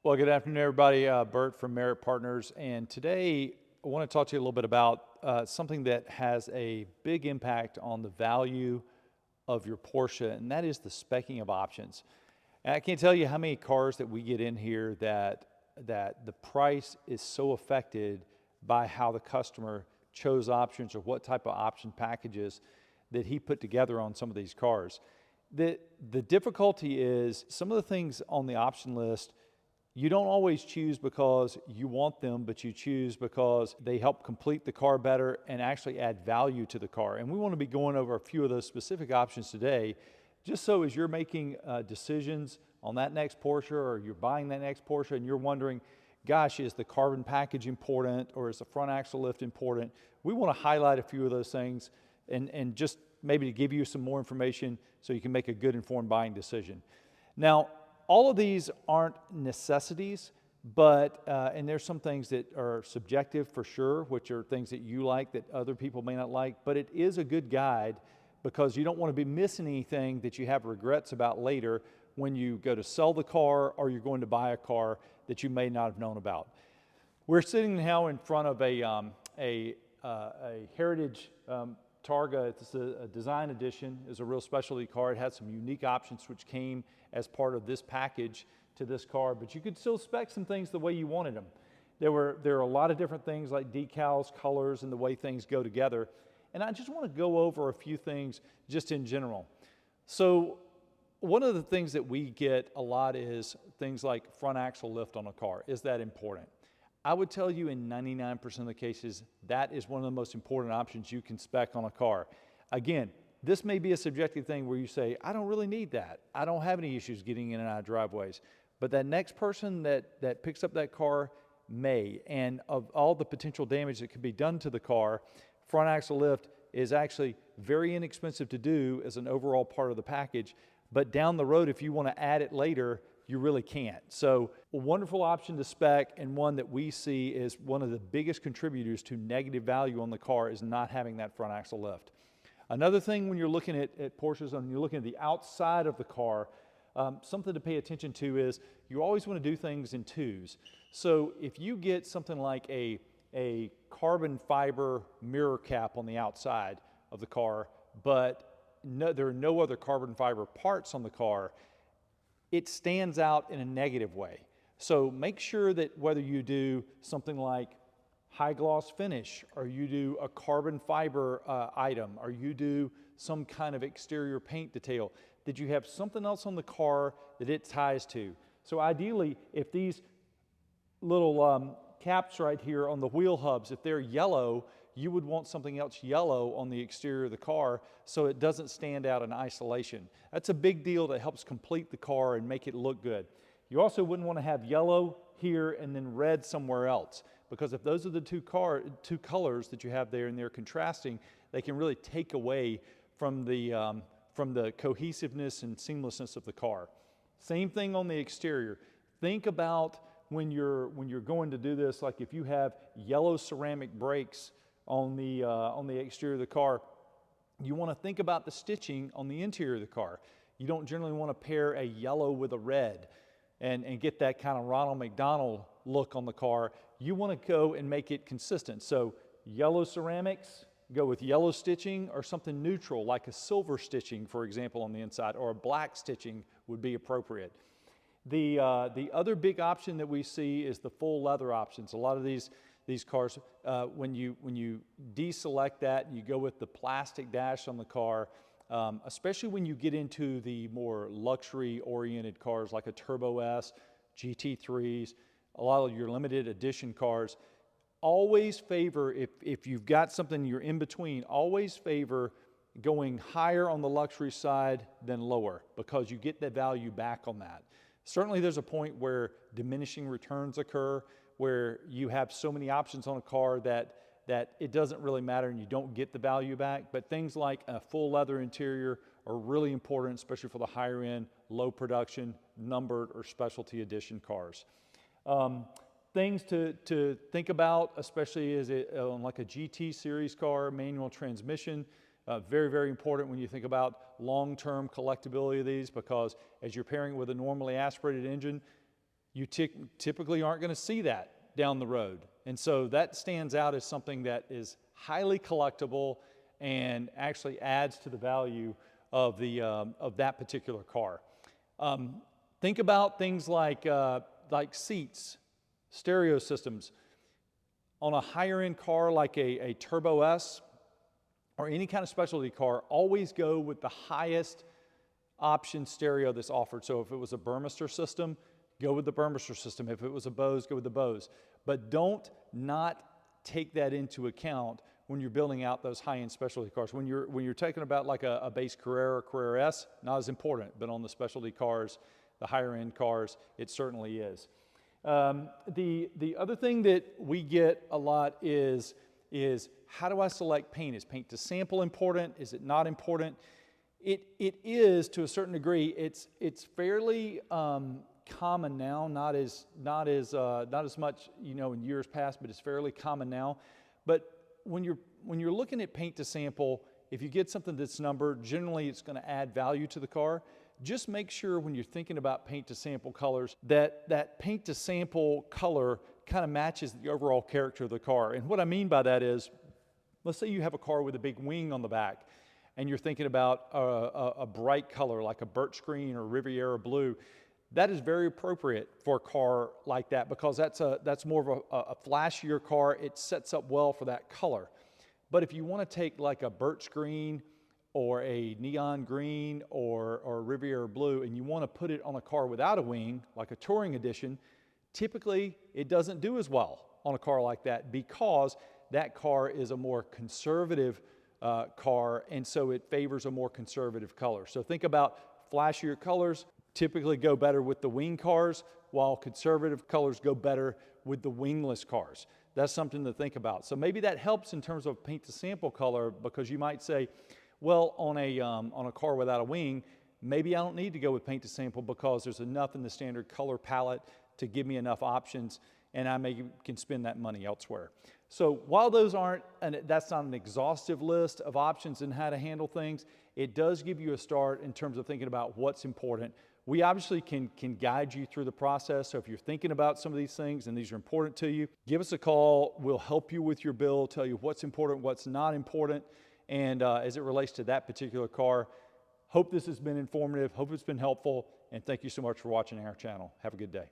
Well, good afternoon, everybody. Burt from Merit Partners, and today I want to talk to you a little bit about something that has a big impact on the value of your Porsche, and that is the specking of options. And I can't tell you how many cars that we get in here that the price is so affected by how the customer chose options or what type of option packages that he put together on some of these cars. The difficulty is some of the things on the option list you don't always choose because you want them, but you choose because they help complete the car better and actually add value to the car. And we want to be going over a few of those specific options today, just so as you're making decisions on that next Porsche or you're buying that next Porsche and you're wondering, gosh, is the carbon package important or is the front axle lift important? We want to highlight a few of those things and just maybe to give you some more information so you can make a good informed buying decision. Now, all of these aren't necessities, but, and there's some things that are subjective for sure, which are things that you like that other people may not like, but it is a good guide because you don't want to be missing anything that you have regrets about later when you go to sell the car or you're going to buy a car that you may not have known about. We're sitting now in front of a Heritage Targa. It's a design edition. It's a real specialty car. It had some unique options which came as part of this package to this car, but you could still spec some things the way you wanted them. There are a lot of different things like decals, colors, and the way things go together. And I just want to go over a few things just in general. So one of the things that we get a lot is things like front axle lift on a car. Is that important? I would tell you in 99% of the cases, that is one of the most important options you can spec on a car. Again, this may be a subjective thing where you say, I don't really need that. I don't have any issues getting in and out of driveways. But that next person that picks up that car may, and of all the potential damage that could be done to the car, front axle lift is actually very inexpensive to do as an overall part of the package. But down the road, if you want to add it later, you really can't. So a wonderful option to spec, and one that we see is one of the biggest contributors to negative value on the car is not having that front axle lift. Another thing when you're looking at Porsches and you're looking at the outside of the car, something to pay attention to is you always want to do things in twos. So if you get something like a carbon fiber mirror cap on the outside of the car, but there are no other carbon fiber parts on the car, it stands out in a negative way. So make sure that whether you do something like high gloss finish, or you do a carbon fiber item, or you do some kind of exterior paint detail, that you have something else on the car that it ties to. So ideally, if these little caps right here on the wheel hubs, if they're yellow, you would want something else yellow on the exterior of the car so it doesn't stand out in isolation. That's a big deal that helps complete the car and make it look good. You also wouldn't want to have yellow here and then red somewhere else, because if those are the two colors that you have there and they're contrasting, they can really take away from the cohesiveness and seamlessness of the car. Same thing on the exterior. Think about when you're going to do this, like if you have yellow ceramic brakes on the exterior of the car, you want to think about the stitching on the interior of the car. You don't generally want to pair a yellow with a red and get that kind of Ronald McDonald look on the car. You want to go and make it consistent. So yellow ceramics, go with yellow stitching, or something neutral like a silver stitching, for example, on the inside, or a black stitching would be appropriate. The other big option that we see is the full leather options. A lot of these cars, when you deselect that, you go with the plastic dash on the car, especially when you get into the more luxury-oriented cars like a Turbo S, GT3s, a lot of your limited edition cars. Always favor, if you've got something you're in between, always favor going higher on the luxury side than lower, because you get the value back on that. Certainly there's a point where diminishing returns occur, where you have so many options on a car that it doesn't really matter and you don't get the value back. But things like a full leather interior are really important, especially for the higher end, low production, numbered, or specialty edition cars. Things to think about, especially as like a GT series car, manual transmission. Very, very important when you think about long-term collectability of these, because as you're pairing with a normally aspirated engine, You typically aren't going to see that down the road. And so that stands out as something that is highly collectible and actually adds to the value of that particular car. Think about things like seats, stereo systems. On a higher end car like a Turbo S or any kind of specialty car, always go with the highest option stereo that's offered. So if it was a Burmester system, go with the Burmester system. If it was a Bose, go with the Bose. But don't not take that into account when you're building out those high-end specialty cars. When you're talking about like a base Carrera or Carrera S, not as important, but on the specialty cars, the higher-end cars, it certainly is. The other thing that we get a lot is how do I select paint? Is paint to sample important? Is it not important? It is to a certain degree. It's fairly common now, not as much in years past, but it's fairly common now. But when you're looking at paint to sample, if you get something that's numbered, generally it's going to add value to the car. Just make sure when you're thinking about paint to sample colors that paint to sample color kind of matches the overall character of the car. And what I mean by that is, let's say you have a car with a big wing on the back and you're thinking about a bright color like a birch green or Riviera blue. That is very appropriate for a car like that because that's more of a flashier car. It sets up well for that color. But if you want to take like a birch green or a neon green or Riviera blue and you want to put it on a car without a wing, like a touring edition, typically it doesn't do as well on a car like that because that car is a more conservative car, and so it favors a more conservative color. So think about flashier colors typically go better with the wing cars, while conservative colors go better with the wingless cars. That's something to think about. So maybe that helps in terms of paint to sample color, because you might say, well, on a car without a wing, maybe I don't need to go with paint to sample because there's enough in the standard color palette to give me enough options, and I can spend that money elsewhere. So while those aren't, and that's not an exhaustive list of options and how to handle things, it does give you a start in terms of thinking about what's important. We obviously can guide you through the process. So if you're thinking about some of these things and these are important to you, give us a call. We'll help you with your bill, tell you what's important, what's not important, and as it relates to that particular car. Hope this has been informative. Hope it's been helpful. And thank you so much for watching our channel. Have a good day.